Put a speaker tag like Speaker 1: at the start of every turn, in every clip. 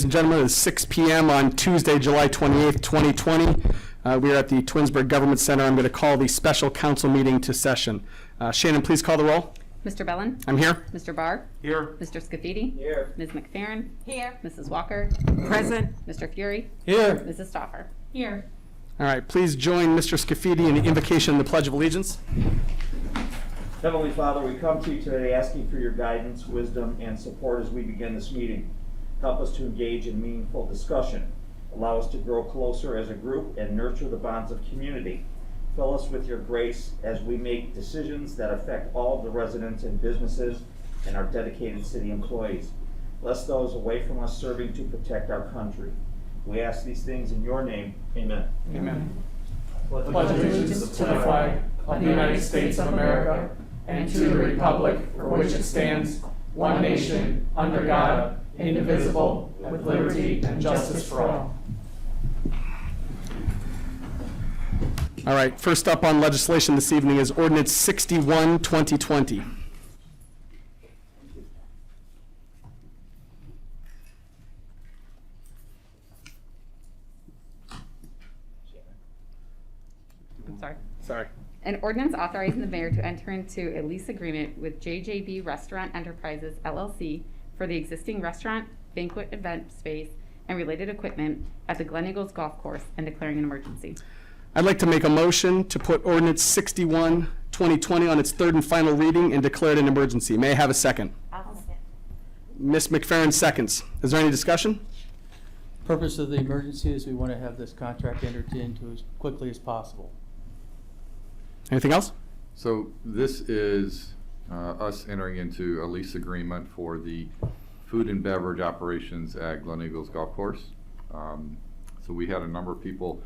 Speaker 1: Ladies and gentlemen, it's 6 p.m. on Tuesday, July 28th, 2020. We are at the Twinsburg Government Center. I'm going to call the special council meeting to session. Shannon, please call the roll.
Speaker 2: Mr. Bellin?
Speaker 1: I'm here.
Speaker 2: Mr. Barr?
Speaker 3: Here.
Speaker 2: Mr. Scafidi?
Speaker 3: Here.
Speaker 2: Ms. McFerrin?
Speaker 4: Here.
Speaker 2: Mrs. Walker?
Speaker 4: Present.
Speaker 2: Mr. Fury?
Speaker 3: Here.
Speaker 2: Mrs. Stauffer?
Speaker 4: Here.
Speaker 1: All right, please join Mr. Scafidi in the invocation and the Pledge of Allegiance.
Speaker 5: Heavenly Father, we come to you today asking for your guidance, wisdom, and support as we begin this meeting. Help us to engage in meaningful discussion. Allow us to grow closer as a group and nurture the bonds of community. Fill us with your grace as we make decisions that affect all of the residents and businesses and our dedicated city employees. Bless those away from us serving to protect our country. We ask these things in your name. Amen.
Speaker 1: Amen.
Speaker 3: Pledge allegiance to the flag of the United States of America and to the republic for which it stands, one nation, under God, indivisible, with liberty and justice for all.
Speaker 1: All right, first up on legislation this evening is Ordinance 61, 2020.
Speaker 2: I'm
Speaker 1: Sorry.
Speaker 2: An ordinance authorizing the mayor to enter into a lease agreement with JJB Restaurant Enterprises, LLC for the existing restaurant, banquet event space, and related equipment at the Glen Golf Course and declaring an emergency.
Speaker 1: I'd like to make a motion to put Ordinance 61, 2020 on its third and final reading and declare it an emergency. May I have a second?
Speaker 4: I'll second.
Speaker 1: Ms. McFerrin seconds. Is there any discussion?
Speaker 6: Purpose of the emergency is we want to have this contract entered into as quickly as possible.
Speaker 1: Anything else?
Speaker 7: So this is us entering into a lease agreement for the food and beverage operations at Glen Eagles Golf Course. So we had a number of people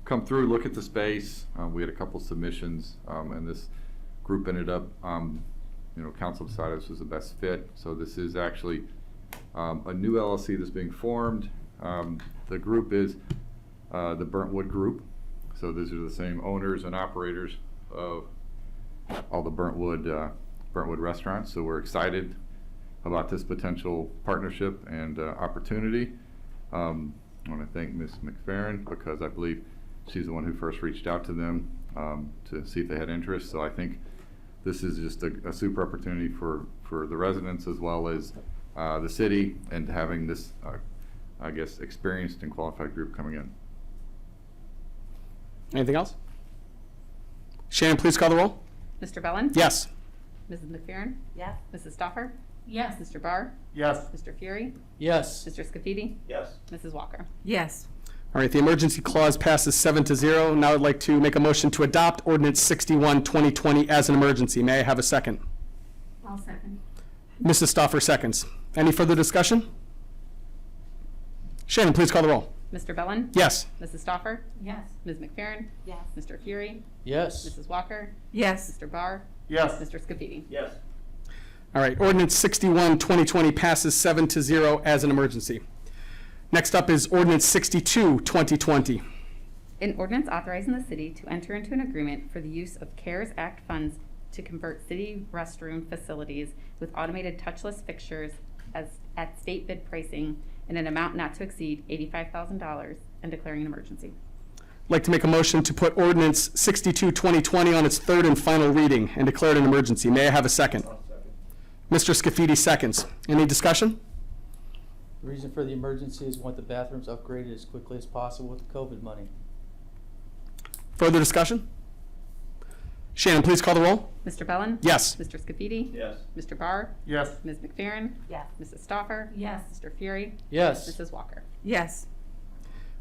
Speaker 7: come through, look at the space. We had a couple submissions, and this group ended up, council decided this was the best fit. So this is actually a new LLC that's being formed. The group is the Burntwood Group. So these are the same owners and operators of all the Burntwood restaurants. So we're excited about this potential partnership and opportunity. I want to thank Ms. McFerrin because I believe she's the one who first reached out to them to see if they had interest. So I think this is just a super opportunity for the residents as well as the city, and having this, experienced and qualified group coming in.
Speaker 1: Anything else? Shannon, please call the roll.
Speaker 2: Mr. Bellin?
Speaker 1: Yes.
Speaker 2: Mrs. McFerrin?
Speaker 4: Yes.
Speaker 2: Mrs. Stauffer?
Speaker 4: Yes.
Speaker 2: Mr. Barr?
Speaker 3: Yes.
Speaker 2: Mr. Fury?
Speaker 6: Yes.
Speaker 2: Mr. Scafidi?
Speaker 5: Yes.
Speaker 2: Mrs. Walker?
Speaker 4: Yes.
Speaker 1: All right, the emergency clause passes 7-0. Now I'd like to make a motion to adopt Ordinance 61, 2020 as an emergency. May I have a second?
Speaker 4: I'll second.
Speaker 1: Mrs. Stauffer seconds. Any further discussion? Shannon, please call the roll.
Speaker 2: Mr. Bellin?
Speaker 1: Yes.
Speaker 2: Mrs. Stauffer?
Speaker 4: Yes.
Speaker 2: Ms. McFerrin?
Speaker 4: Yes.
Speaker 2: Mr. Fury?
Speaker 6: Yes.
Speaker 2: Mrs. Walker?
Speaker 4: Yes.
Speaker 2: Mr. Barr?
Speaker 3: Yes.
Speaker 2: Mr. Scafidi?
Speaker 5: Yes.
Speaker 1: All right, Ordinance 61, 2020 passes 7-0 as an emergency. Next up is Ordinance 62, 2020.
Speaker 2: An ordinance authorizing the city to enter into an agreement for the use of CARES Act funds to convert city restroom facilities with automated touchless fixtures at state bid pricing in an amount not to exceed $85,000 and declaring an emergency.
Speaker 1: I'd like to make a motion to put Ordinance 62, 2020 on its third and final reading and declare it an emergency. May I have a second?
Speaker 5: I'll second.
Speaker 1: Mr. Scafidi seconds. Any discussion?
Speaker 6: The reason for the emergency is we want the bathrooms upgraded as quickly as possible with the COVID money.
Speaker 1: Further discussion? Shannon, please call the roll.
Speaker 2: Mr. Bellin?
Speaker 1: Yes.
Speaker 2: Mr. Scafidi?
Speaker 5: Yes.
Speaker 2: Mr. Barr?
Speaker 3: Yes.
Speaker 2: Ms. McFerrin?
Speaker 4: Yes.
Speaker 2: Mrs. Stauffer?
Speaker 4: Yes.
Speaker 2: Mr. Fury?
Speaker 6: Yes.
Speaker 2: Mrs. Walker?
Speaker 4: Yes.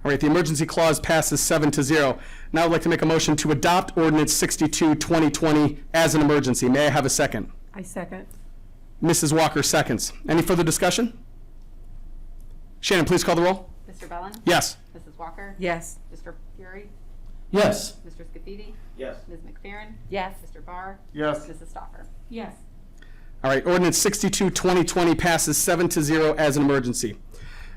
Speaker 1: All right, the emergency clause passes 7-0. Now I'd like to make a motion to adopt Ordinance 62, 2020 as an emergency. May I have a second?
Speaker 4: I second.
Speaker 1: Mrs. Walker seconds. Any further discussion? Shannon, please call the roll.
Speaker 2: Mr. Bellin?
Speaker 1: Yes.
Speaker 2: Mrs. Walker?
Speaker 4: Yes.
Speaker 2: Mr. Fury?
Speaker 6: Yes.
Speaker 2: Mr. Scafidi?
Speaker 5: Yes.
Speaker 2: Ms. McFerrin?
Speaker 4: Yes.
Speaker 2: Mr. Barr?
Speaker 3: Yes.
Speaker 2: Mrs. Stauffer?
Speaker 4: Yes.
Speaker 1: All right, Ordinance 62, 2020 passes 7-0 as an emergency.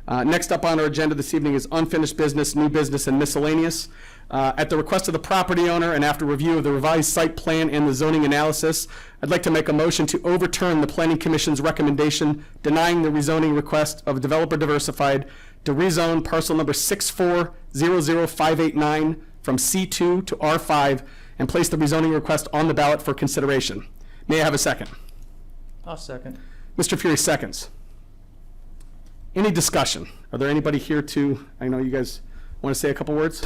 Speaker 1: Next up on our agenda this evening is unfinished business, new business, and miscellaneous. At the request of the property owner and after review of the revised site plan and the zoning analysis, I'd like to make a motion to overturn the Planning Commission's recommendation denying the rezoning request of Developer Diversified to rezone parcel number 6400589 from C2 to R5 and place the rezoning request on the ballot for consideration. May I have a second?
Speaker 6: I'll second.
Speaker 1: Mr. Fury seconds. Any discussion? Are there anybody here to, I know you guys want to say a couple words?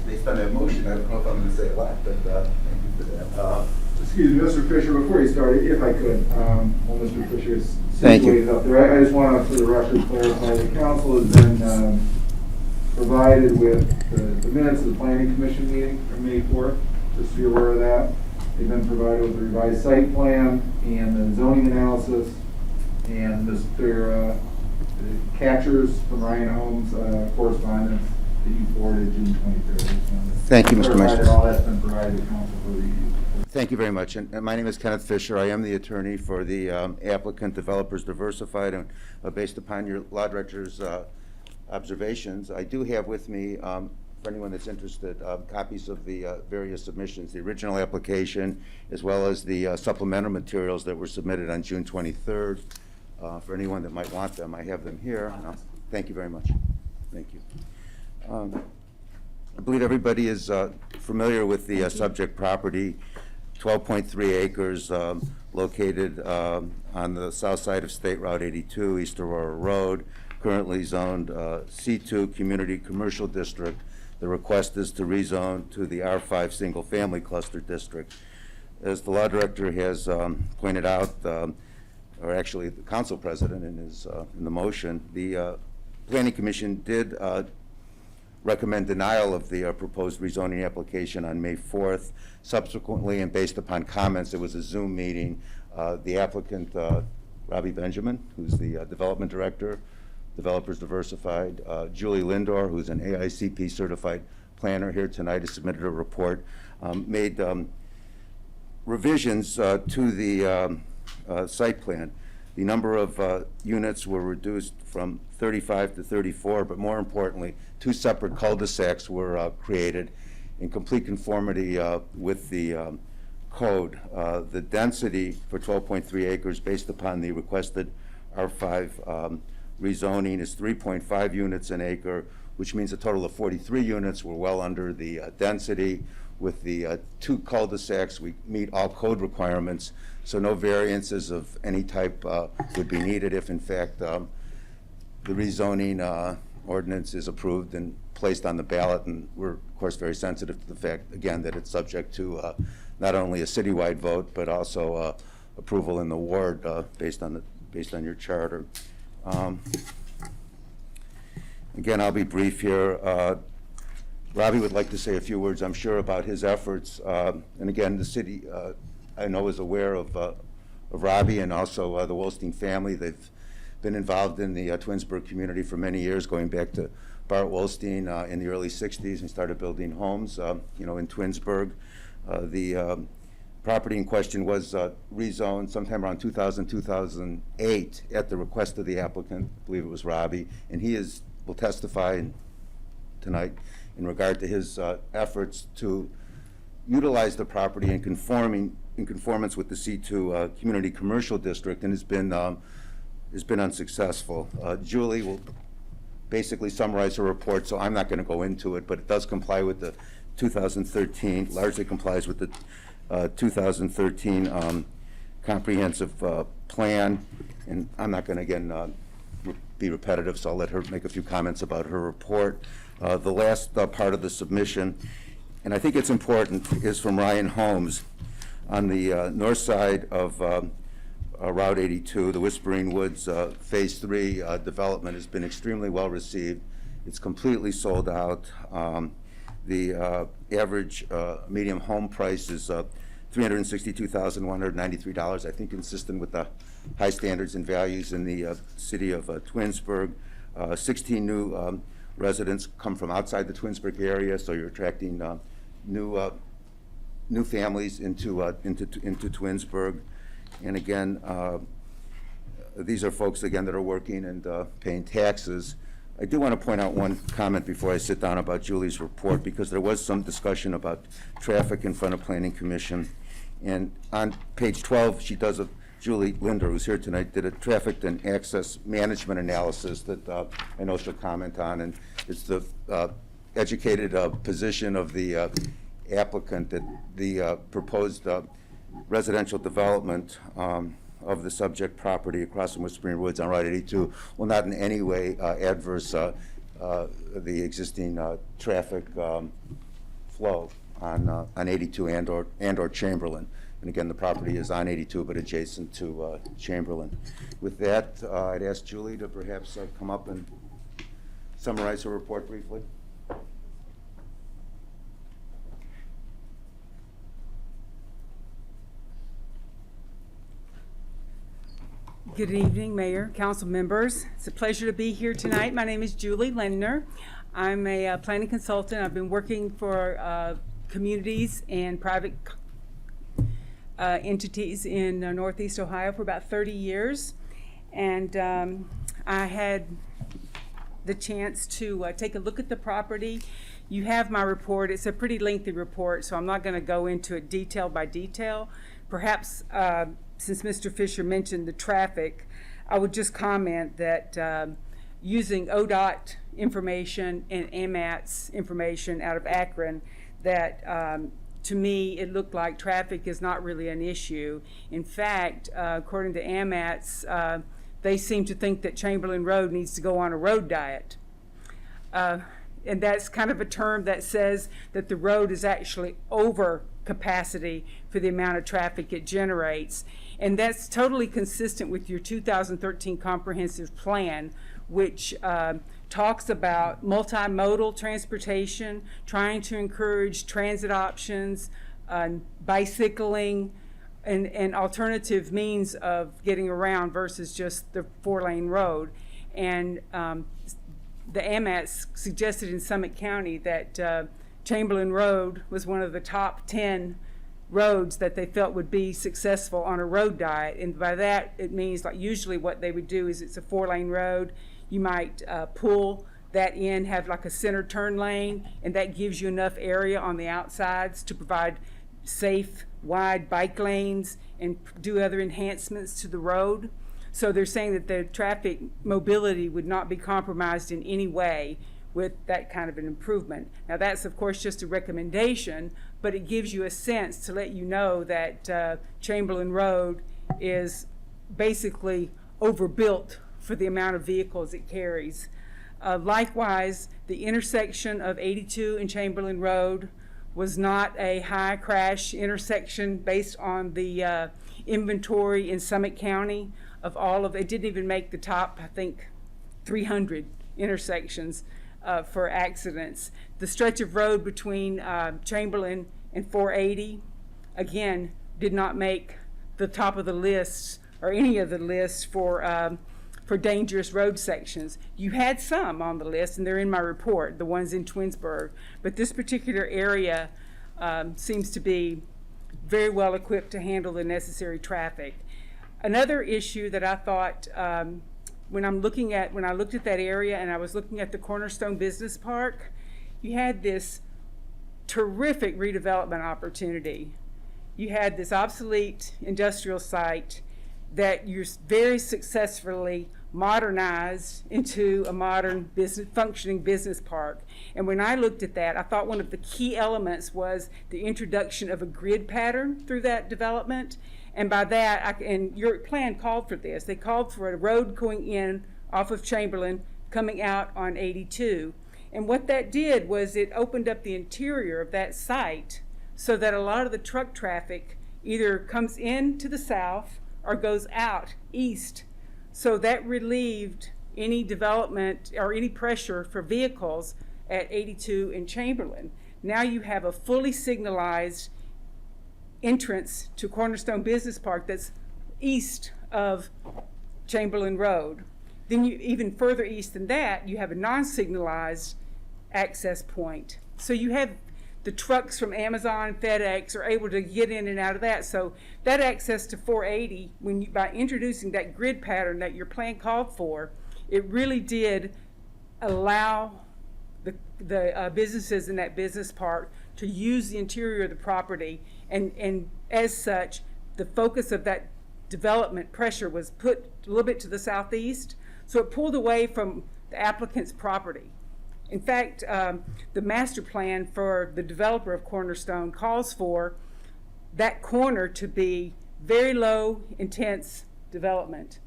Speaker 8: Based on that motion, I don't know if I'm going to say a lot, but thank you for that.
Speaker 9: Excuse me, Mr. Fisher, before you start, if I could, while Mr. Fisher is
Speaker 8: Thank you.
Speaker 9: situated up there, I just want to, for the record, clarify, the council has been provided with the minutes of the Planning Commission meeting from May 4th, just so you're aware of that. They've been provided with the revised site plan and the zoning analysis, and Mr. Catchers from Ryan Holmes correspondence that you forwarded June 23rd.
Speaker 8: Thank you, Mr. Meisters.
Speaker 9: All that's been provided to council for review.
Speaker 8: Thank you very much. And my name is Kenneth Fisher. I am the attorney for the applicant Developers Diversified, and based upon your law director's observations, I do have with me, for anyone that's interested, copies of the various submissions, the original application, as well as the supplemental materials that were submitted on June 23rd. For anyone that might want them, I have them here. Thank you very much. Thank you. I believe everybody is familiar with the subject property, 12.3 acres located on the south side of State Route 82, East Aurora Road, currently zoned C2 Community Commercial District. The request is to rezone to the R5 Single Family Cluster District. As the law director has pointed out, or actually the council president in the motion, the Planning Commission did recommend denial of the proposed rezoning application on May 4th. Subsequently, and based upon comments, it was a Zoom meeting. The applicant, Robbie Benjamin, who's the development director, Developers Diversified, Julie Lindor, who's an AICP certified planner here tonight, has submitted a report, made revisions to the site plan. The number of units were reduced from 35 to 34, but more importantly, 2 separate cul-de-sacs were created in complete conformity with the code. The density for 12.3 acres based upon the requested R5 rezoning is 3.5 units an acre, which means a total of 43 units. We're well under the density. With the 2 cul-de-sacs, we meet all code requirements, so no variances of any type would be needed if, in fact, the rezoning ordinance is approved and placed on the ballot. And we're, of course, very sensitive to the fact, again, that it's subject to not only a citywide vote, but also approval in the ward based on your charter. Again, I'll be brief here. Robbie would like to say a few words, I'm sure, about his efforts. And again, the city, I know, is aware of Robbie and also the Wolstein family. They've been involved in the Twinsburg community for many years, going back to Bart Wolstein in the early 60s and started building homes, in Twinsburg. The property in question was rezoned sometime around 2000, 2008 at the request of the applicant. I believe it was Robbie, and he will testify tonight in regard to his efforts to utilize the property in conformance with the C2 Community Commercial District, and has been unsuccessful. Julie will basically summarize her report, so I'm not going to go into it, but it does comply with the 2013, largely complies with the 2013 comprehensive plan, and I'm not going to, again, be repetitive, so I'll let her make a few comments about her report. The last part of the submission, and I think it's important, is from Ryan Holmes on the north side of Route 82. The Whispering Woods Phase 3 development has been extremely well received. It's completely sold out. The average medium home price is $362,193, I think consistent with the high standards and values in the city of Twinsburg. 16 new residents come from outside the Twinsburg area, so you're attracting new families into Twinsburg. And again, these are folks, again, that are working and paying taxes. I do want to point out one comment before I sit down about Julie's report, because there was some discussion about traffic in front of Planning Commission. And on page 12, Julie Linder, who's here tonight, did a traffic and access management analysis that I know she'll comment on. And it's the educated position of the applicant that the proposed residential development of the subject property across from Whispering Woods on Route 82 will not in any way adverse the existing traffic flow on 82 and/or Chamberlain. And again, the property is on 82 but adjacent to Chamberlain. With that, I'd ask Julie to perhaps come up and summarize her report briefly.
Speaker 10: Good evening, Mayor, council members. It's a pleasure to be here tonight. My name is Julie Lindner. I'm a planning consultant. I've been working for communities and private entities in Northeast Ohio for about 30 years. And I had the chance to take a look at the property. You have my report. It's a pretty lengthy report, so I'm not going to go into it detail by detail. Perhaps since Mr. Fisher mentioned the traffic, I would just comment that using ODOT information and AMAT's information out of Akron, that to me it looked like traffic is not really an issue. In fact, according to AMAT's, they seem to think that Chamberlain Road needs to go on a road diet. And that's kind of a term that says that the road is actually over capacity for the amount of traffic it generates. And that's totally consistent with your 2013 comprehensive plan, which talks about multimodal transportation, trying to encourage transit options, bicycling, and alternative means of getting around versus just the 4-lane road. And the AMATs suggested in Summit County that Chamberlain Road was one of the top 10 roads that they felt would be successful on a road diet. And by that, it means like usually what they would do is it's a 4-lane road. You might pull that in, have like a center turn lane, and that gives you enough area on the outsides to provide safe, wide bike lanes and do other enhancements to the road. So they're saying that the traffic mobility would not be compromised in any way with that kind of an improvement. Now that's of course just a recommendation, but it gives you a sense to let you know that Chamberlain Road is basically overbuilt for the amount of vehicles it carries. Likewise, the intersection of 82 and Chamberlain Road was not a high crash intersection based on the inventory in Summit County of all of, it didn't even make the top, I think, 300 intersections for accidents. The stretch of road between Chamberlain and 480, again, did not make the top of the list or any of the lists for dangerous road sections. You had some on the list, and they're in my report, the ones in Twinsburg, but this particular area seems to be very well equipped to handle the necessary traffic. Another issue that I thought when I looked at that area and I was looking at the Cornerstone Business Park, you had this terrific redevelopment opportunity. You had this obsolete industrial site that you very successfully modernized into a modern functioning business park. And when I looked at that, I thought one of the key elements was the introduction of a grid pattern through that development. And by that, and your plan called for this, they called for a road going in off of Chamberlain, coming out on 82. And what that did was it opened up the interior of that site so that a lot of the truck traffic either comes in to the south or goes out east. So that relieved any development or any pressure for vehicles at 82 and Chamberlain. Now you have a fully signalized entrance to Cornerstone Business Park that's east of Chamberlain Road. Then you even further east than that, you have a non-signalized access point. So you have the trucks from Amazon, FedEx are able to get in and out of that. So that access to 480, by introducing that grid pattern that your plan called for, it really did allow the businesses in that business park to use the interior of the property, and as such, the focus of that development pressure was put a little bit to the southeast, so it pulled away from the applicant's property. In fact, the master plan for the developer of Cornerstone calls for that corner to be very low intense development.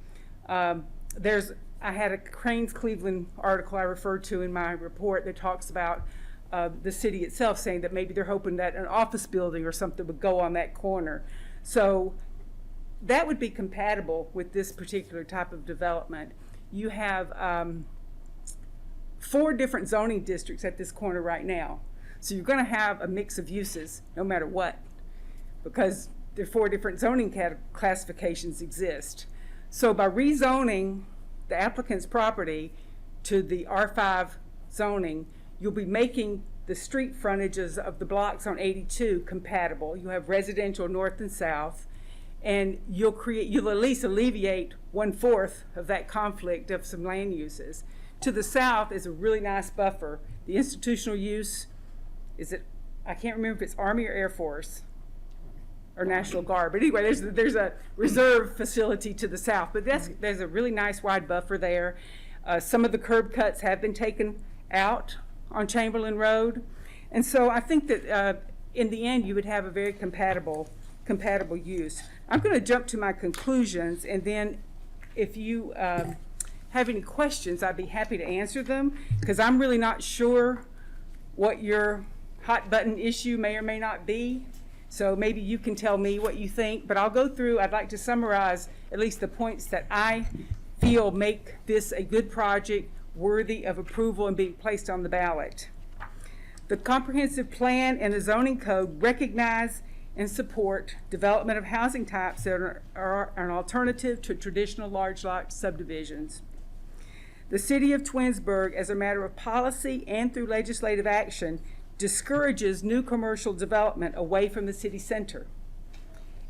Speaker 10: I had a Cranes Cleveland article I referred to in my report that talks about the city itself saying that maybe they're hoping that an office building or something would go on that corner. So that would be compatible with this particular type of development. You have 4 different zoning districts at this corner right now. So you're going to have a mix of uses no matter what, because there are 4 different zoning classifications exist. So by rezoning the applicant's property to the R5 zoning, you'll be making the street frontages of the blocks on 82 compatible. You have residential north and south, and you'll at least alleviate 1/4 of that conflict of some land uses. To the south is a really nice buffer. The institutional use, I can't remember if it's Army or Air Force or National Guard, but anyway, there's a reserve facility to the south, but there's a really nice wide buffer there. Some of the curb cuts have been taken out on Chamberlain Road, and so I think that in the end you would have a very compatible use. I'm going to jump to my conclusions, and then if you have any questions, I'd be happy to answer them, because I'm really not sure what your hot button issue may or may not be. So maybe you can tell me what you think, but I'll go through, I'd like to summarize at least the points that I feel make this a good project worthy of approval and being placed on the ballot. The comprehensive plan and the zoning code recognize and support development of housing types that are an alternative to traditional large lot subdivisions. The city of Twinsburg, as a matter of policy and through legislative action, discourages new commercial development away from the city center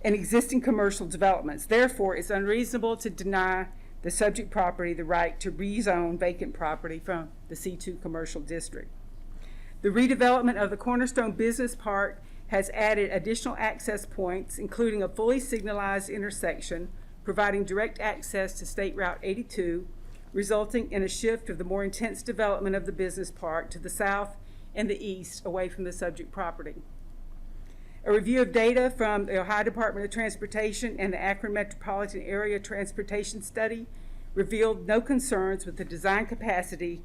Speaker 10: and existing commercial developments. Therefore, it's unreasonable to deny the subject property the right to rezone vacant property from the C2 commercial district. The redevelopment of the Cornerstone Business Park has added additional access points, including a fully signalized intersection, providing direct access to State Route 82, resulting in a shift of the more intense development of the business park to the south and the east away from the subject property. A review of data from the Ohio Department of Transportation and the Akron Metropolitan Area Transportation Study revealed no concerns with the design capacity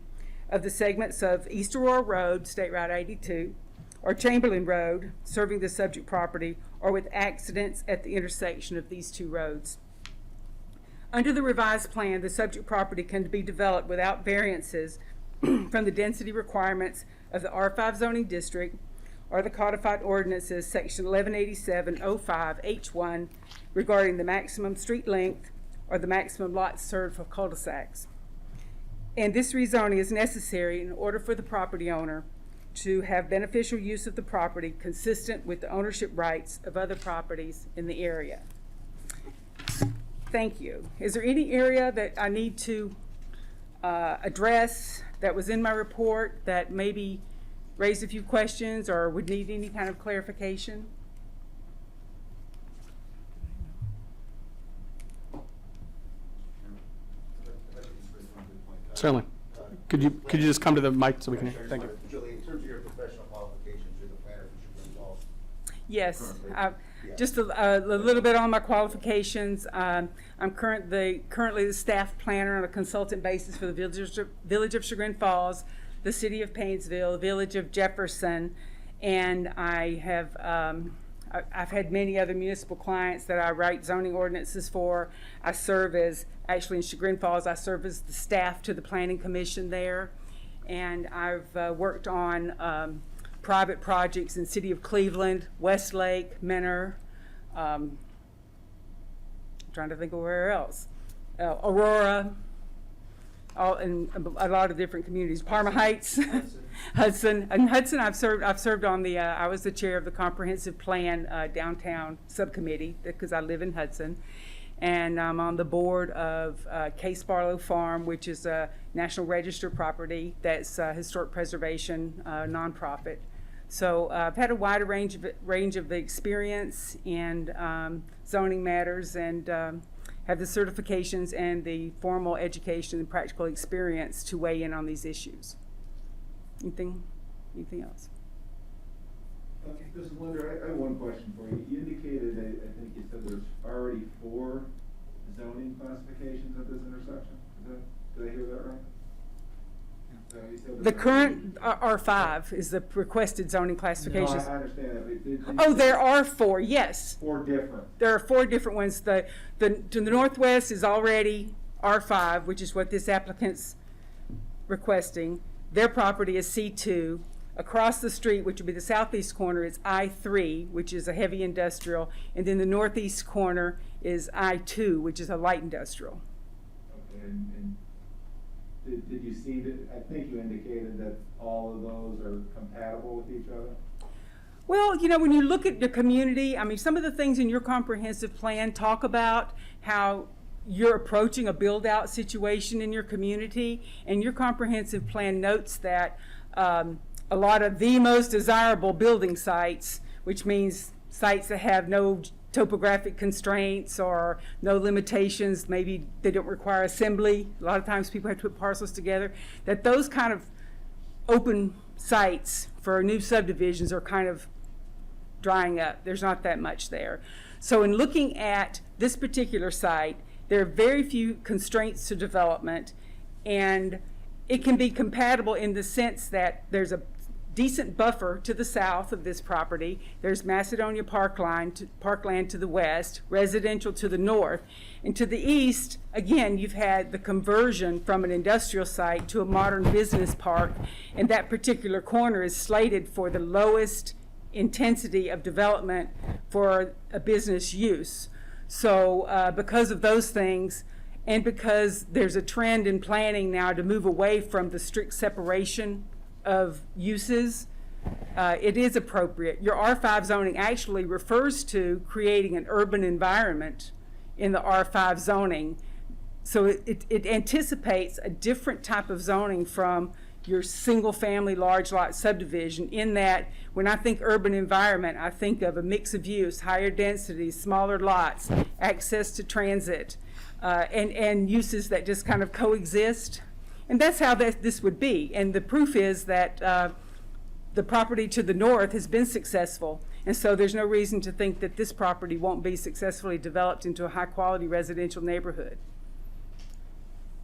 Speaker 10: of the segments of East Aurora Road, State Route 82, or Chamberlain Road, serving the subject property, or with accidents at the intersection of these 2 roads. Under the revised plan, the subject property can be developed without variances from the density requirements of the R5 zoning district or the codified ordinances, section 1187-05 H1, regarding the maximum street length or the maximum lots served for cul-de-sacs. And this rezoning is necessary in order for the property owner to have beneficial use of the property consistent with the ownership rights of other properties in the area. Thank you. Is there any area that I need to address that was in my report that maybe raised a few questions or would need any kind of clarification?
Speaker 1: Certainly. Could you just come to the mic so we can hear? Thank you.
Speaker 8: Julie, in terms of your professional qualifications, you're the planner for Chagrin Falls.
Speaker 10: Yes, just a little bit on my qualifications. I'm currently the staff planner on a consultant basis for the Village of Chagrin Falls, the City of Paynesville, the Village of Jefferson, and I have I've had many other municipal clients that I write zoning ordinances for. I serve as, actually in Chagrin Falls, I serve as the staff to the Planning Commission there, and I've worked on private projects in City of Cleveland, Westlake, Menor, trying to think of where else, Aurora. all in a lot of different communities. Parma Heights, Hudson, and Hudson. I've served on the. I was the chair of the Comprehensive Plan Downtown Subcommittee because I live in Hudson, and I'm on the board of Case Barlow Farm, which is a National Register property that's a historic preservation nonprofit. So I've had a wider range of the experience in zoning matters, and have the certifications and the formal education and practical experience to weigh in on these issues. Anything else?
Speaker 9: Mrs. Linder, I have one question for you. You indicated, I think you said there's already 4 zoning classifications at this intersection. Did I hear that right? You said
Speaker 10: The
Speaker 9: there's
Speaker 10: current R5 is the requested zoning
Speaker 9: No,
Speaker 10: classifications.
Speaker 9: I understand that. But did
Speaker 10: Oh,
Speaker 9: you-
Speaker 10: there are 4, yes.
Speaker 9: 4 different.
Speaker 10: There are 4 different ones. To the northwest is already R5, which is what this applicant's requesting. Their property is C2. Across the street, which would be the southeast corner, is I3, which is a heavy industrial. And then the northeast corner is I2, which is a light industrial.
Speaker 9: Okay, and did you see that? I think you indicated that all of those are compatible with each other.
Speaker 10: Well, you know, when you look at the community, I mean, some of the things in your comprehensive plan talk about how you're approaching a build-out situation in your community, and your comprehensive plan notes that a lot of the most desirable building sites, which means sites that have no topographic constraints or no limitations, maybe they don't require assembly. A lot of times people have to put parcels together, that those kind of open sites for new subdivisions are kind of drying up. There's not that much there. So in looking at this particular site, there are very few constraints to development, and it can be compatible in the sense that there's a decent buffer to the south of this property. There's Macedonia parkland to the west, residential to the north. And to the east, again, you've had the conversion from an industrial site to a modern business park, and that particular corner is slated for the lowest intensity of development for a business use. So because of those things, and because there's a trend in planning now to move away from the strict separation of uses, it is appropriate. Your R5 zoning actually refers to creating an urban environment in the R5 zoning. So it anticipates a different type of zoning from your single-family large lot subdivision, in that when I think urban environment, I think of a mix of use, higher density, smaller lots, access to transit, and uses that just kind of coexist. And that's how this would be. And the proof is that the property to the north has been successful. And so there's no reason to think that this property won't be successfully developed into a high-quality residential neighborhood.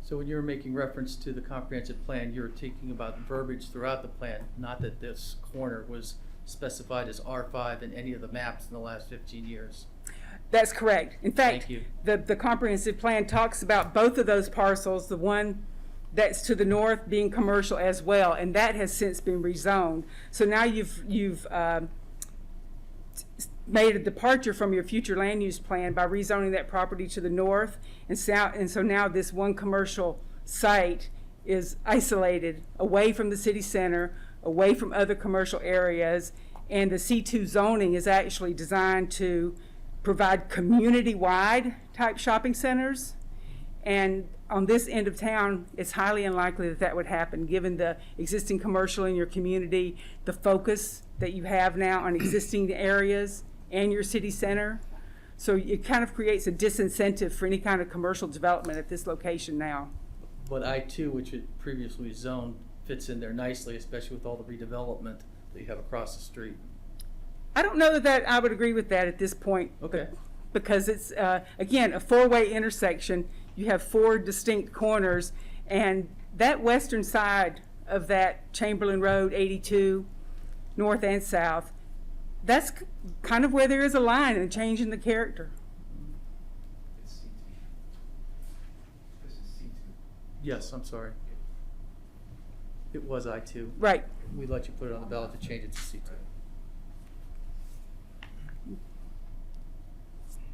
Speaker 6: So when you were making reference to the comprehensive plan, you were thinking about the verbiage throughout the plan, not that this corner was specified as R5 in any of the maps in the last 15 years.
Speaker 10: That's correct. In fact,
Speaker 6: Thank you.
Speaker 10: the comprehensive plan talks about both of those parcels, the one that's to the north being commercial as well, and that has since been rezoned. So now you've made a departure from your future land use plan by rezoning that property to the north, and so now this one commercial site is isolated away from the city center, away from other commercial areas, and the C2 zoning is actually designed to provide community-wide type shopping centers. And on this end of town, it's highly unlikely that that would happen, given the existing commercial in your community, the focus that you have now on existing areas and your city center. So it kind of creates a disincentive for any kind of commercial development at this location now.
Speaker 6: But I-2, which it previously zoned, fits in there nicely, especially with all the redevelopment that you have across the street.
Speaker 10: I don't know that I would agree with that at this point.
Speaker 6: Okay.
Speaker 10: Because it's, again, a four-way intersection. You have 4 distinct corners, and that western side of that Chamberlain Road, 82, north and south, that's kind of where there is a line and a change in the character.
Speaker 3: It's C2. This is C2.
Speaker 6: Yes, I'm sorry. It was I-2.
Speaker 10: Right.
Speaker 6: We let you put it on the ballot to change it to C2.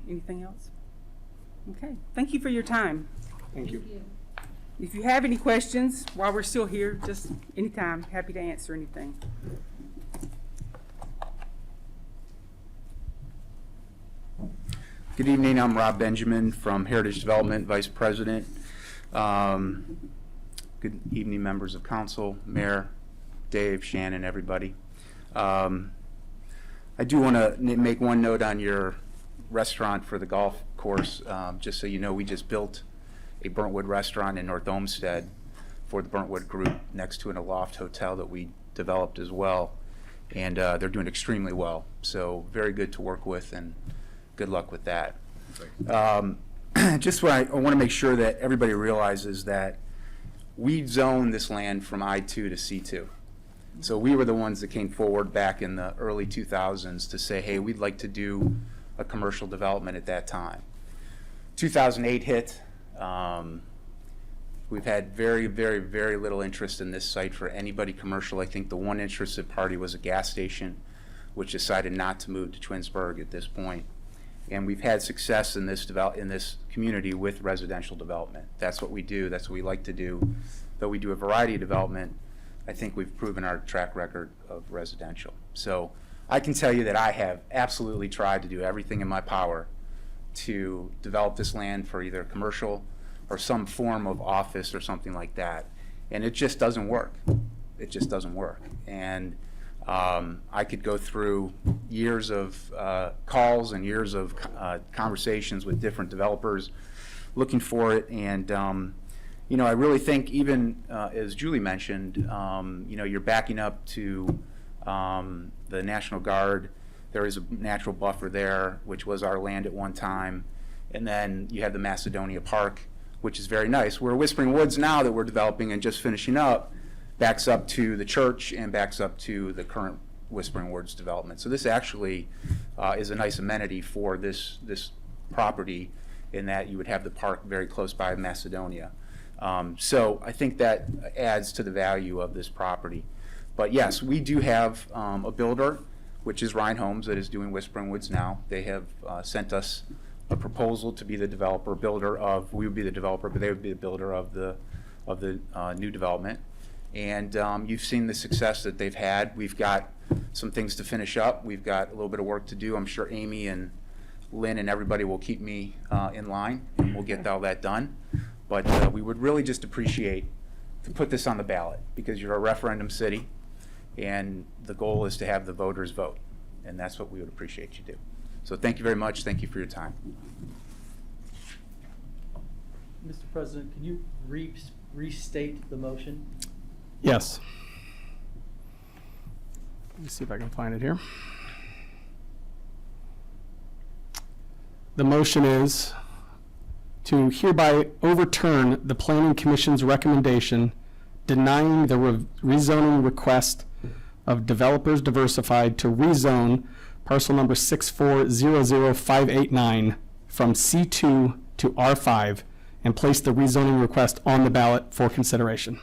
Speaker 10: Anything else? Okay. Thank you for your time.
Speaker 1: Thank you.
Speaker 10: if you have any questions while we're still here, just anytime, happy to answer anything.
Speaker 11: Good evening, I'm Rob Benjamin from Heritage Development, Vice President. Good evening, members of council, Mayor, Dave, Shannon, everybody. I do want to make one note on your restaurant for the golf course. Just so you know, we just built a Burntwood restaurant in North Olmsted for the Burntwood Group next to an Aloft Hotel that we developed as well. And they're doing extremely well. So very good to work with, and good luck with that. Just what I want to make sure that everybody realizes that we zoned this land from I-2 to C2. So we were the ones that came forward back in the early 2000s to say, hey, we'd like to do a commercial development at that time. 2008 hit. We've had very, very, very little interest in this site for anybody commercial. I think the one interested party was a gas station, which decided not to move to Twinsburg at this point. And we've had success in this community with residential development. That's what we do. That's what we like to do. Though we do a variety of development, I think we've proven our track record of residential. So I can tell you that I have absolutely tried to do everything in my power to develop this land for either commercial or some form of office or something like that. And it just doesn't work. It just doesn't work. And I could go through years of calls and years of conversations with different developers looking for it. And, you know, I really think even as Julie mentioned, you know, you're backing up to the National Guard. There is a natural buffer there, which was our land at one time. And then you have the Macedonia Park, which is very nice. Where Whispering Woods now that we're developing and just finishing up backs up to the church and backs up to the current Whispering Woods development. So this actually is a nice amenity for this property, in that you would have the park very close by Macedonia. So I think that adds to the value of this property. But yes, we do have a builder, which is Ryan Homes, that is doing Whispering Woods now. They have sent us a proposal to be the developer, builder of, we would be the developer, but they would be the builder of the new development. And you've seen the success that they've had. We've got some things to finish up. We've got a little bit of work to do. I'm sure Amy and Lynn and everybody will keep me in line, and we'll get all that done. But we would really just appreciate to put this on the ballot, because you're a referendum city, and the goal is to have the voters vote. And that's what we would appreciate you do. So thank you very much. Thank you for your time.
Speaker 6: Mr. President, can you restate the motion?
Speaker 1: Yes. Let me see if I can find it here. The motion is to hereby overturn the Planning Commission's recommendation denying the rezoning request of Developers Diversified to rezone parcel number 6400589 from C2 to R5 and place the rezoning request on the ballot for consideration.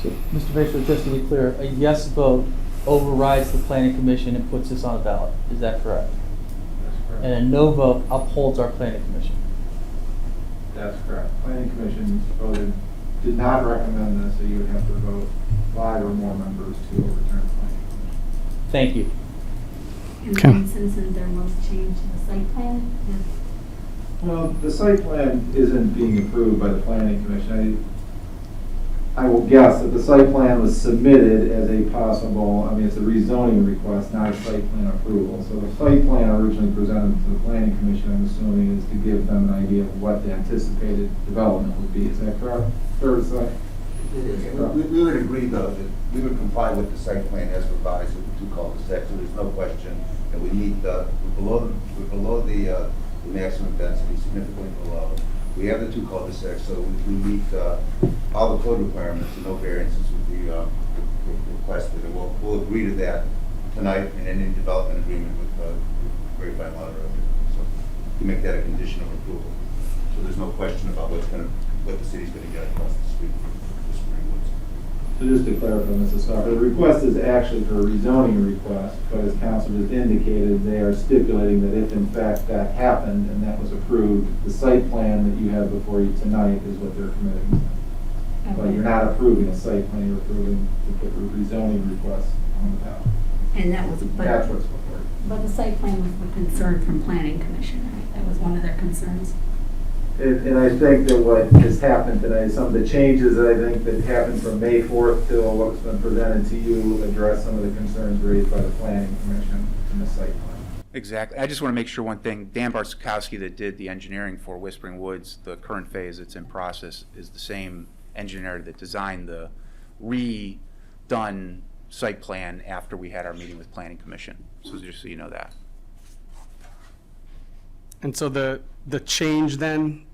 Speaker 6: So, Mr. Baker, just to be clear, a yes vote overrides the planning commission and puts this on the ballot. Is that correct?
Speaker 9: That's correct.
Speaker 6: And a no vote upholds our planning commission.
Speaker 9: That's correct. Planning Commission did not recommend this, so you would have to vote 5 or more members to overturn the Planning Commission.
Speaker 6: Thank you.
Speaker 4: And
Speaker 1: Okay.
Speaker 4: for instance, is there most change to the site plan?
Speaker 9: Well, the site plan isn't being approved by the Planning Commission. I will guess that the site plan was submitted as a possible, it's a rezoning request, not a site plan approval. So the site plan originally presented to the Planning Commission, I'm assuming, is to give them an idea of what the anticipated development would be. Is that correct? Fair to say?
Speaker 8: We would agree, though, that we would comply with the site plan as revised with the 2 cul-de-sacs, so there's no question that we meet we're below the maximum density, significantly below. We have the 2 cul-de-sacs, so we meet all the code requirements, and no variances would be requested. And we'll agree to that tonight in any development agreement with Great Fine Law Director. So we make that a condition of approval. So there's no question about what the city's going to get across the street from Whispering Woods.
Speaker 9: So just to clarify, Mrs. Stalker, the request is actually for a rezoning request, but as council just indicated, they are stipulating that if in fact that happened and that was approved, the site plan that you have before you tonight is what they're committing to. But you're not approving a site plan, you're approving to put the rezoning request on the ballot.
Speaker 4: And that was,
Speaker 9: That's what's before you.
Speaker 4: but the site plan was the concern from planning commission, right? That was one of their concerns.
Speaker 9: And I think that what has happened today, some of the changes that I think that happened from May 4th till what's been presented to you address some of the concerns raised by the planning commission in the site plan.
Speaker 11: Exactly. I just want to make sure one thing. Dan Barskowski that did the engineering for Whispering Woods, the current phase that's in process, is the same engineer that designed the redone site plan after we had our meeting with Planning Commission. So just so you know that.
Speaker 1: And so the change then,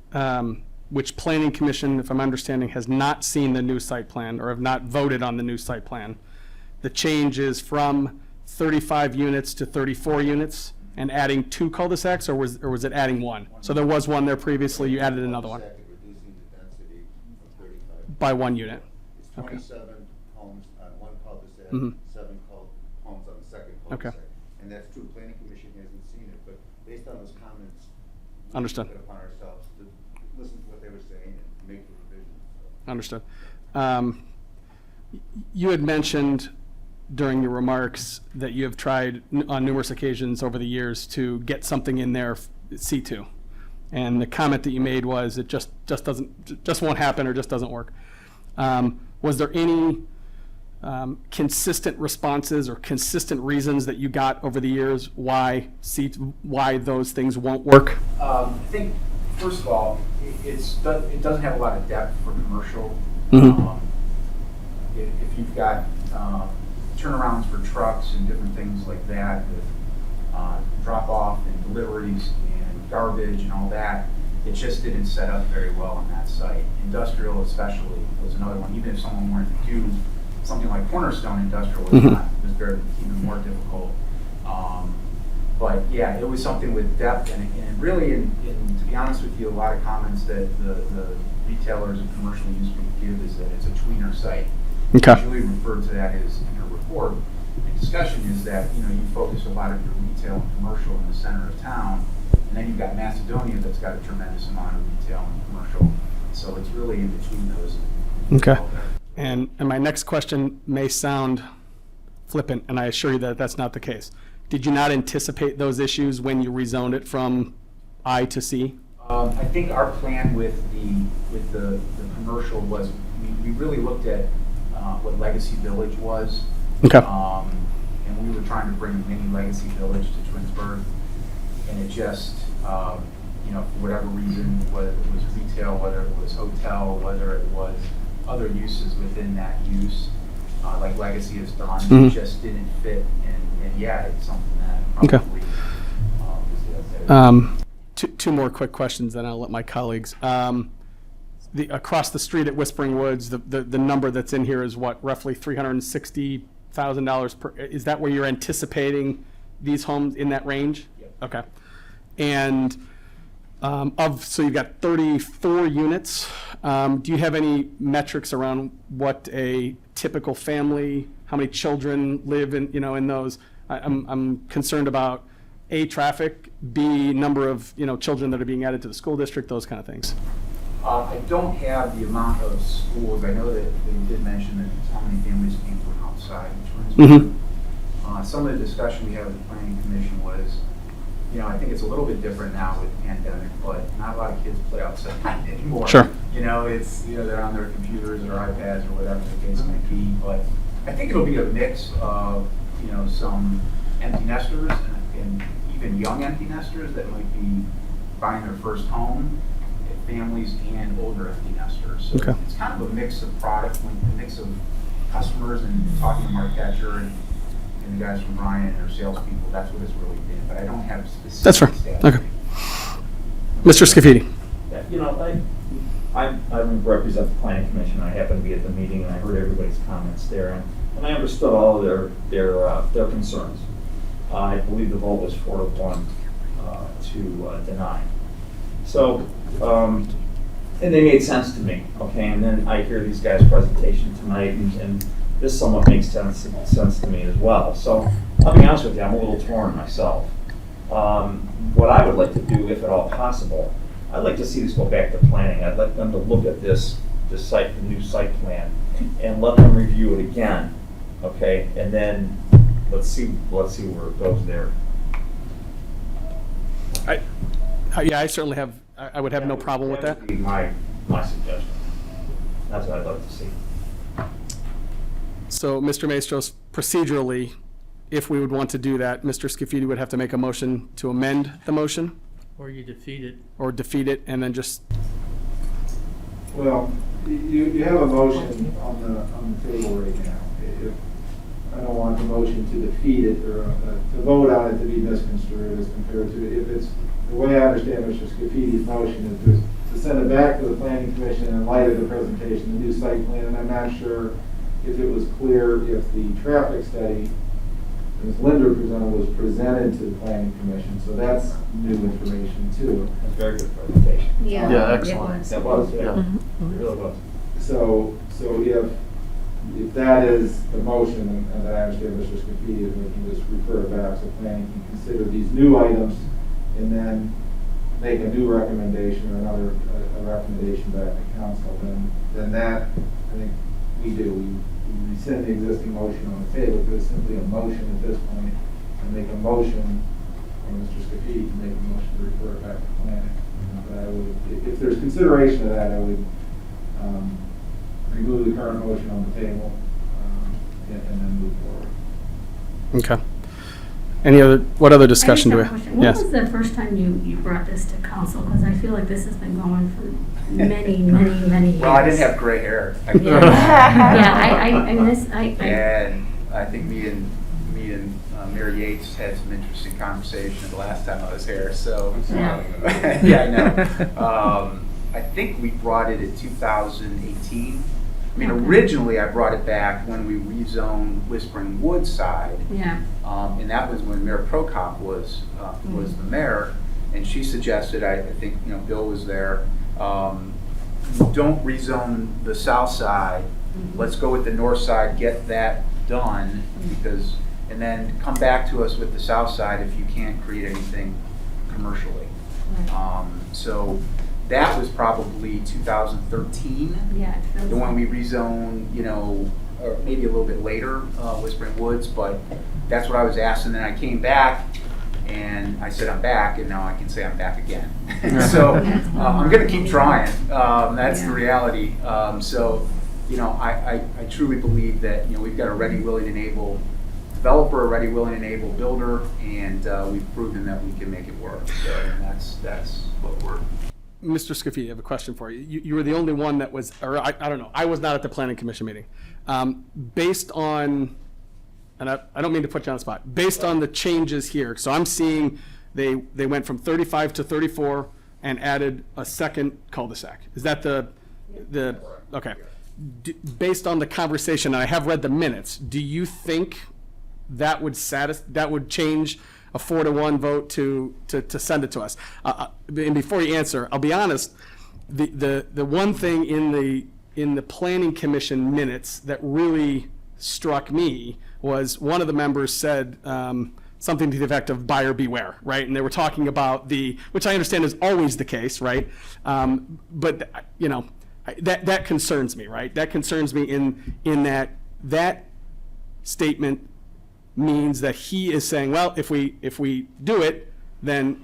Speaker 1: which Planning Commission, if I'm understanding, has not seen the new site plan or have not voted on the new site plan, the change is from 35 units to 34 units and adding 2 cul-de-sacs, or was it adding 1? So there was 1 there previously, you added another one
Speaker 8: Reducing the density from 35.
Speaker 1: by 1 unit.
Speaker 8: It's
Speaker 1: Okay.
Speaker 8: 27 homes on one cul-de-sac,
Speaker 1: Mhm.
Speaker 8: 7 homes on the second
Speaker 1: Okay.
Speaker 8: cul-de-sac. And that's true, planning commission hasn't seen it, but based on those comments, we
Speaker 1: Understood.
Speaker 8: took it upon ourselves to listen to what they were saying and make the revisions.
Speaker 1: Understood. You had mentioned during your remarks that you have tried on numerous occasions over the years to get something in there C2. And the comment that you made was it just won't happen or just doesn't work. Was there any consistent responses or consistent reasons that you got over the years why those things won't work?
Speaker 12: I think, first of all, it doesn't have a lot of depth for commercial.
Speaker 1: Mhm.
Speaker 12: If you've got turnarounds for trucks and different things like that, with drop-off and deliveries and garbage and all that, it just didn't set up very well on that site. Industrial especially was another one. Even if someone wanted to do something like Cornerstone Industrial was
Speaker 1: Mhm.
Speaker 12: was very, even more difficult. But yeah, it was something with depth and really, to be honest with you, a lot of comments that the retailers and commercial use would give is that it's a tweener site.
Speaker 1: Okay.
Speaker 12: Julie referred to that as in her report and discussion is that, you focus a lot of your retail and commercial in the center of town. And then you've got Macedonia that's got a tremendous amount of retail and commercial. So it's really in between those.
Speaker 1: Okay. And my next question may sound flippant, and I assure you that that's not the case. Did you not anticipate those issues when you rezoned it from I to C?
Speaker 12: I think our plan with the commercial was, we really looked at what Legacy Village was.
Speaker 1: Okay.
Speaker 12: And we were trying to bring mini Legacy Village to Twinsburg. And it just, for whatever reason, whether it was retail, whether it was hotel, whether it was other uses within that use, like Legacy has done,
Speaker 1: Mhm.
Speaker 12: it just didn't fit. And yeah, it's something that
Speaker 1: Okay.
Speaker 12: probably is
Speaker 1: Two more quick questions, then I'll let my colleagues. Across the street at Whispering Woods, the number that's in here is what, roughly $360,000 per, is that where you're anticipating these homes in that range?
Speaker 12: Yep.
Speaker 1: Okay. And so you've got 34 units. Do you have any metrics around what a typical family, how many children live in those? I'm concerned about A, traffic, B, number of, children that are being added to the school district, those kind of things.
Speaker 12: I don't have the amount of schools. I know that they did mention that how many families came from outside Twinsburg. Some of the discussion we had with the planning commission was, I think it's a little bit different now with the pandemic, but not a lot of kids play outside anymore.
Speaker 1: Sure.
Speaker 12: It's, they're on their computers or iPads or whatever the case might be. But I think it'll be a mix of, some empty nesters and even young empty nesters that might be buying their first home, families and older empty nesters. So
Speaker 1: Okay.
Speaker 12: it's kind of a mix of product, like a mix of customers, and talking to Mark Catcher and the guys from Ryan, or salespeople, that's what it's really been. But I don't have specific
Speaker 1: That's fair.
Speaker 12: stats.
Speaker 1: Okay. Mr. Scafidi.
Speaker 5: I represent the planning commission. I happened to be at the meeting and I heard everybody's comments there, and I understood all of their concerns. I believe the vote was 4-1 to deny. So, and they made sense to me, okay? And then I hear these guys' presentation tonight, and this somewhat makes sense to me as well. So I'll be honest with you, I'm a little torn myself. What I would like to do, if at all possible, I'd like to see this go back to planning. I'd like them to look at this the site, the new site plan, and let them review it again, okay? And then, let's see where it goes there.
Speaker 1: Yeah, I certainly have, I would have no problem with that.
Speaker 5: would be my suggestion. That's what I'd like to see.
Speaker 1: So, Mr. Maestros, procedurally, if we would want to do that, Mr. Scafidi would have to make a motion to amend the motion
Speaker 6: Or you defeat it.
Speaker 1: or defeat it and then just,
Speaker 9: Well, you have a motion on the table right now. If, I don't want the motion to defeat it or to vote on it to be misconstrued as compared to, if it's, the way I understand Mr. Scafidi's motion is to send it back to the planning commission in light of the presentation, the new site plan, and I'm not sure if it was clear if the traffic study Ms. Linder presented was presented to the planning commission, so that's new information too.
Speaker 5: That's a very good presentation.
Speaker 4: Yeah.
Speaker 3: Yeah,
Speaker 4: it
Speaker 3: excellent.
Speaker 4: was.
Speaker 5: That was, yeah.
Speaker 3: Yeah.
Speaker 5: It really was.
Speaker 9: So if that is the motion, and I understand Mr. Scafidi, we can just refer it back, so planning can consider these new items and then make a new recommendation or another, a recommendation back to council, then that, I think we do. We rescind the existing motion on the table, because it's simply a motion at this point, and make a motion, or Mr. Scafidi can make a motion to refer it back to planning. But I would, if there's consideration of that, I would, remove the current motion on the table, and then move forward.
Speaker 1: okay. What other discussion do we?
Speaker 4: I just have a question.
Speaker 1: Yes.
Speaker 4: When was the first time you brought this to council? Because I feel like this has been going for many, many, many years.
Speaker 11: Well, I didn't have gray hair.
Speaker 4: Yeah, yeah, I miss,
Speaker 11: And I think me and Mary Yates had some interesting conversation the last time I was here, so.
Speaker 4: Yeah.
Speaker 11: Yeah, I know. I think we brought it in 2018. I mean,
Speaker 4: Okay.
Speaker 11: originally I brought it back when we rezoned Whispering Woods side.
Speaker 4: yeah,
Speaker 11: And that was when Mayor Prokop was the mayor, and she suggested, I think, Bill was there, don't rezone the south side, let's go with the north side, get that done, because, and then come back to us with the south side if you can't create anything commercially. So that was probably 2013.
Speaker 4: yeah. it feels
Speaker 11: The one
Speaker 4: like-
Speaker 11: we rezoned, or maybe a little bit later, Whispering Woods, but that's what I was asked, and then I came back, and I said I'm back, and now I can say I'm back again. So, I'm gonna keep trying, that's the reality. So, I truly believe that, we've got a ready, willing, and able developer, a ready, willing, and able builder, and we've proven that we can make it work, so, and that's what we're.
Speaker 1: Mr. Scafidi, I have a question for you. You were the only one that was, or I don't know, I was not at the planning commission meeting. Based on, and I don't mean to put you on the spot, based on the changes here, so I'm seeing they went from 35 to 34 and added a second cul-de-sac. Is that the, okay. Based on the conversation, and I have read the minutes, do you think that would that would change a 4-1 vote to send it to us? And before you answer, I'll be honest, the one thing in the planning commission minutes that really struck me was one of the members said something to the effect of buyer beware, right? And they were talking about which I understand is always the case, right? But that concerns me, right? That concerns me in that statement means that he is saying, well, if we do it, then,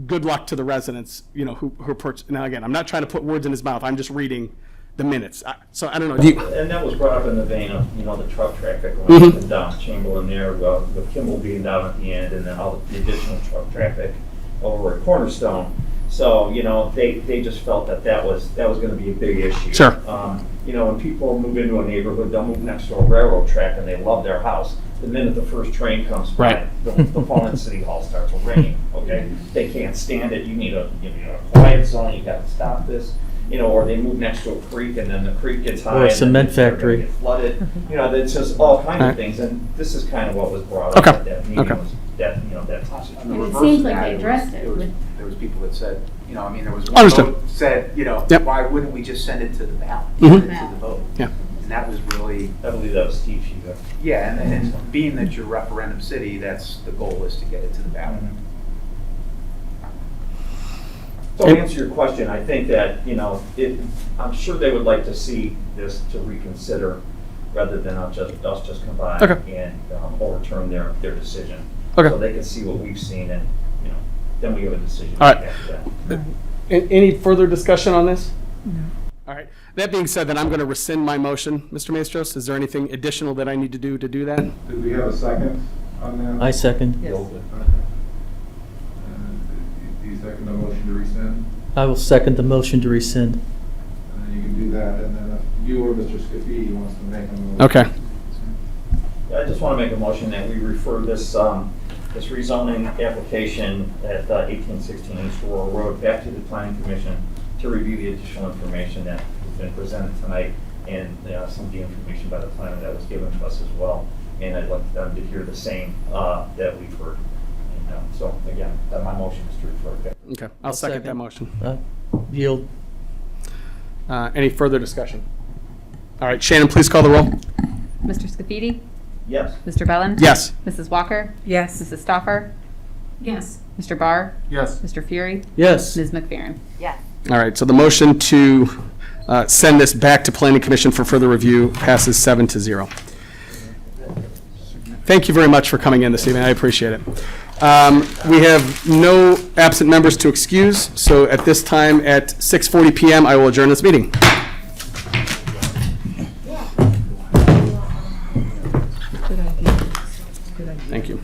Speaker 1: good luck to the residents, who purchase. Now, again, I'm not trying to put words in his mouth. I'm just reading the minutes. So I don't know.
Speaker 5: And that was brought up in the vein of, the truck traffic going up and down Chamberlain there, with Kimball being down at the end, and then all the additional truck traffic over at Cornerstone. So, they just felt that was gonna be a big issue.
Speaker 1: Sure.
Speaker 5: When people move into a neighborhood, they'll move next to a railroad track and they love their house. The minute the first train comes by,
Speaker 1: Right.
Speaker 5: the phone in City Hall starts ringing, okay? They can't stand it, you need a quiet zone, you gotta stop this. Or they move next to a creek and then the creek gets high.
Speaker 6: Or a
Speaker 5: and then
Speaker 6: cement
Speaker 5: they're gonna
Speaker 6: factory.
Speaker 5: get flooded, it's just all kinds
Speaker 1: Right.
Speaker 5: of things, and this is kind of what was brought up
Speaker 1: Okay.
Speaker 5: at that meeting,
Speaker 1: Okay.
Speaker 5: was that topic.
Speaker 11: On the
Speaker 4: And it
Speaker 11: reverse
Speaker 4: seems
Speaker 11: of
Speaker 4: like
Speaker 11: that,
Speaker 4: they addressed it
Speaker 11: there was,
Speaker 4: with-
Speaker 11: there was people that said, there was one
Speaker 1: Understood.
Speaker 11: vote said,
Speaker 1: Yep.
Speaker 11: why wouldn't we just send it to the ballot,
Speaker 1: Mhm.
Speaker 11: send it to the vote?
Speaker 1: Yeah.
Speaker 11: And that was really,
Speaker 5: I believe that was Steve Shiva.
Speaker 11: yeah, and being that you're a referendum city, that's the goal, is to get it to the ballot.
Speaker 5: So to answer your question, I think that, I'm sure they would like to see this to reconsider rather than us just come by
Speaker 1: Okay.
Speaker 5: and overturn their decision.
Speaker 1: Okay.
Speaker 5: So they can see what we've seen and, then we have a decision
Speaker 1: All right.
Speaker 5: after that.
Speaker 1: Any further discussion on this? No. All right. That being said, then I'm going to rescind my motion. Mr. Maestros, is there anything additional that I need to do that?
Speaker 9: Did we have a second on that?
Speaker 6: I second.
Speaker 10: Yes.
Speaker 9: Okay. Do you second the motion to rescind?
Speaker 6: I will second the motion to rescind.
Speaker 9: And then you can do that, and then if you or Mr. Scafidi wants to make a motion.
Speaker 1: Okay.
Speaker 5: I just want to make a motion that we refer this rezoning application at 1816 East Rural Road back to the Planning Commission to review the additional information that has been presented tonight and some of the information by the planner that was given to us as well. And I'd like them to hear the same that we've heard. And, so again, my motion is to refer it back.
Speaker 1: Okay. I'll second that motion.
Speaker 6: Yield.
Speaker 1: Any further discussion? All right. Shannon, please call the roll.
Speaker 2: Mr. Scafidi?
Speaker 5: Yes.
Speaker 2: Mr. Belland?
Speaker 1: Yes.
Speaker 2: Mrs. Walker?
Speaker 10: Yes.
Speaker 2: Mrs. Stoffer?
Speaker 4: Yes.
Speaker 2: Mr. Barr?
Speaker 9: Yes.
Speaker 2: Mr. Fury?
Speaker 6: Yes.
Speaker 2: Ms. McFerrin?
Speaker 4: Yes.
Speaker 1: All right. So the motion to send this back to Planning Commission for further review passes 7-0. Thank you very much for coming in this evening. I appreciate it. We have no absent members to excuse, so at this time at 6:40 PM, I will adjourn this meeting. Thank you.